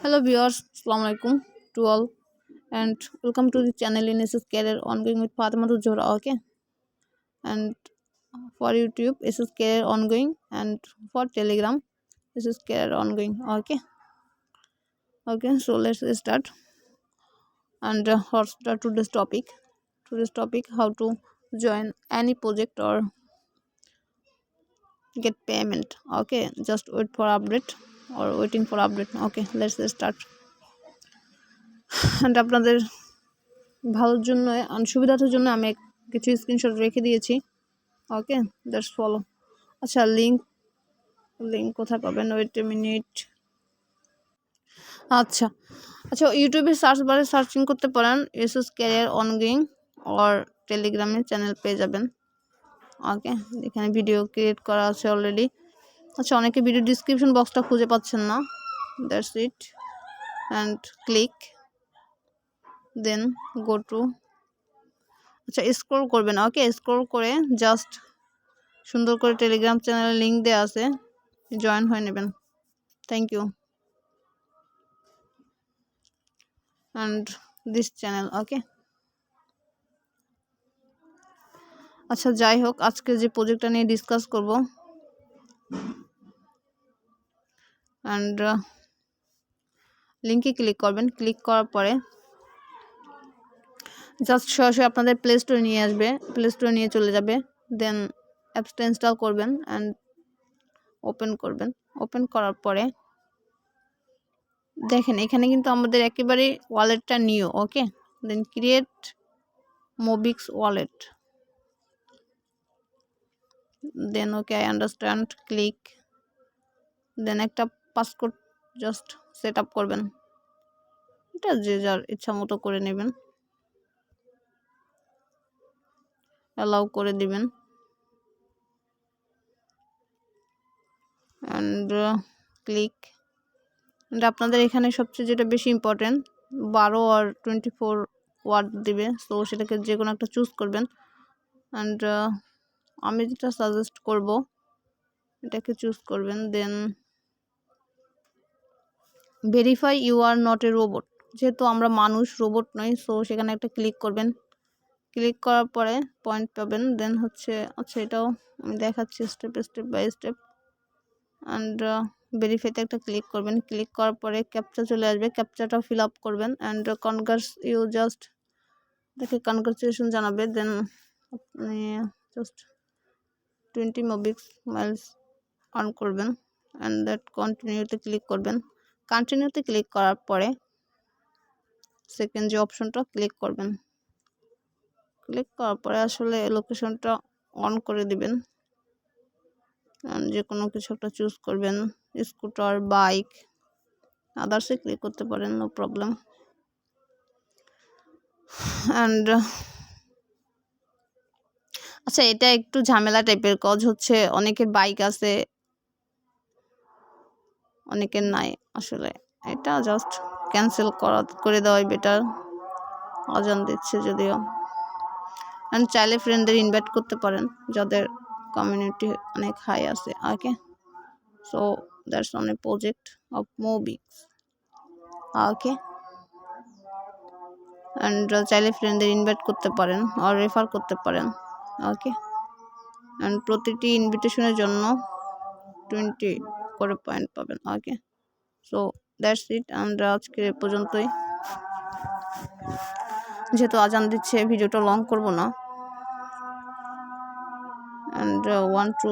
Hello viewers, Assalamu alaikum to all and welcome to the channel in SS Career Ongoing with Fatima Zohra. Okay, and for YouTube SS Career Ongoing, and for Telegram SS Career Ongoing. Okay, so let's start. And what's the today's topic? Today's topic: how to join any project or get payment. Okay, just wait for update or waiting for update. Okay, let's start. And আপনাদের ভালোর জন্য সুবিধার জন্য আমি কিছু screenshot রেখে দিয়েছি। Okay, that's follow. আচ্ছা, লিঙ্ক কোথায় পাবেন? Wait a minute. আচ্ছা, ইউটিউবে সার্চ বারে সার্চিং করতে পারেন এসএস ক্যারিয়ার অনগোয়িং, আর টেলিগ্রামে চ্যানেল পেয়ে যাবেন। ওকে, এখানে ভিডিও ক্রিয়েট করা আছে অলরেডি। আচ্ছা, অনেকে ভিডিও ডিসক্রিপশন বক্সটা খুঁজে পাচ্ছেন না, that's it, and click, then go to. আচ্ছা, স্ক্রল করবেন। ওকে, স্ক্রল করে জাস্ট সুন্দর করে টেলিগ্রাম চ্যানেলের লিঙ্ক দেওয়া আছে, জয়েন হয়ে নেবেন। Thank you. And this channel. Okay, আচ্ছা, যাই হোক, আজকে যে প্রজেক্টটা নিয়ে ডিসকাস করব, অ্যান্ড লিঙ্কে ক্লিক করবেন। ক্লিক করার পরে জাস্ট সরাসরি আপনাদের প্লে স্টোরে নিয়ে আসবে, প্লে স্টোরে নিয়ে চলে যাবে। দেন অ্যাপসটা ইনস্টল করবেন অ্যান্ড ওপেন করবেন। ওপেন করার পরে দেখেন এখানে কিন্তু আমাদের একেবারে ওয়ালেটটা new. Okay, then create MOBX wallet, then okay I understand, click, then একটা পাসওয়ার্ড জাস্ট সেট আপ করবেন। এটা যে যার ইচ্ছা মতো করে নেবেন, অ্যালাউ করে দিবেন, অ্যান্ড ক্লিক। আপনাদের এখানে সবচেয়ে যেটা বেশি ইম্পর্টেন্ট 12 আর 24 ওয়ার্ড দিবে, সো সেটাকে যে কোনো একটা চুজ করবেন। অ্যান্ড আমি যেটা সাজেস্ট করব এটাকে চুজ করবেন। Then verify you are not a robot, যেহেতু আমরা মানুষ, রোবট নই, সো সেখানে একটা ক্লিক করবেন। ক্লিক করার পরে পয়েন্ট পাবেন। দেন হচ্ছে, আচ্ছা, এটাও আমি দেখাচ্ছি স্টেপ বাই স্টেপ। অ্যান্ড ভেরিফাইতে একটা ক্লিক করবেন। ক্লিক করার পরে ক্যাপচা চলে আসবে, ক্যাপচাটাও ফিল আপ করবেন। অ্যান্ড ইউ জাস্ট তাকে কনগ্রাচুলেশন জানাবে। দেন আপনি জাস্ট 20 MOBX মাইলস আর্ন করবেন। অ্যান্ড দ্যাট কন্টিনিউতে ক্লিক করবেন। কন্টিনিউতে ক্লিক করার পরে সেকেন্ড যে অপশনটা ক্লিক করবেন। ক্লিক করার পরে আসলে লোকেশনটা অন করে দিবেন, যে কোনো কিছু একটা চুজ করবেন, স্কুটার, বাইক, আদার্সে ক্লিক করতে পারেন, নো প্রবলেম। অ্যান্ড আচ্ছা, এটা একটু ঝামেলা টাইপের কাজ হচ্ছে, অনেকের বাইক আছে, অনেকের নাই। আসলে এটা জাস্ট ক্যান্সেল করে দেওয়াই বেটার। আজান দিচ্ছে যদিও। অ্যান্ড চাইলে ফ্রেন্ডদের ইনভাইট করতে পারেন যাদের কমিউনিটি অনেক হাই আছে। Okay, so that's on a project of MOBX। Okay, and চাইলে ফ্রেন্ডদের ইনভাইট করতে পারেন আর রেফার করতে পারেন। ওকে, অ্যান্ড প্রতিটি ইনভিটেশনের জন্য 20 করে পয়েন্ট পাবেন। ওকে, সো দ্যাটস ইট। অ্যান্ড আজকে এ পর্যন্তই, যেহেতু আজান দিচ্ছে ভিডিওটা লং করব না। And 1 to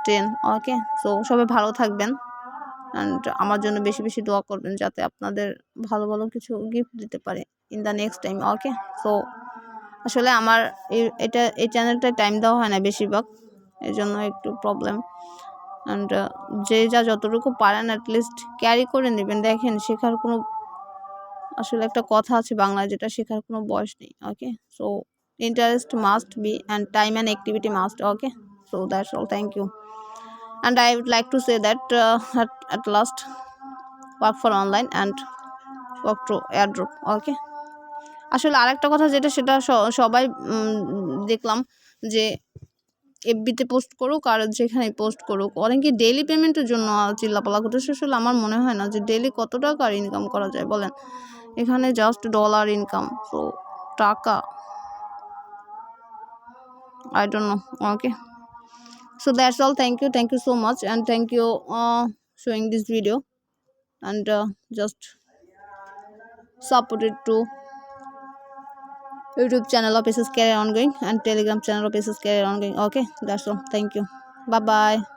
10। ওকে, সো সবাই ভালো থাকবেন, অ্যান্ড আমার জন্য বেশি বেশি দোয়া করবেন যাতে আপনাদের ভালো ভালো কিছু গিফট দিতে পারে in the next time. Okay, so আসলে আমার এই চ্যানেলটায় টাইম দেওয়া হয় না বেশিরভাগ, এই জন্য একটু প্রবলেম। অ্যান্ড যে যা যতটুকু পারেন অ্যাটলিস্ট ক্যারি করে নেবেন। দেখেন, শেখার কোনো, আসলে একটা কথা আছে বাংলায়, যেটা শেখার কোনো বয়স নেই। Okay, so interest must be and time and activity must. Okay, so that's all. Thank you. And I would like to say that at last, work for online and work through Airdrop. Okay, আসলে আরেকটা কথা যেটা, সেটা সবাই দেখলাম যে এফবিতে post করুক আর যেখানে পোস্ট করুক, অনেকে ডেইলি পেমেন্টের জন্য চিল্লাপালা করতেছে। আসলে আমার মনে হয় না যে ডেইলি কত টাকা ইনকাম করা যায় বলেন, এখানে জাস্ট ডলার ইনকাম, সো টাকা I don't know. Okay, so that's all. Thank you so much, and thank you showing this video, and just support it to YouTube channel of SS Career Ongoing and Telegram channel of SS Career Ongoing. Okay, that's all. Thank you. Bye bye.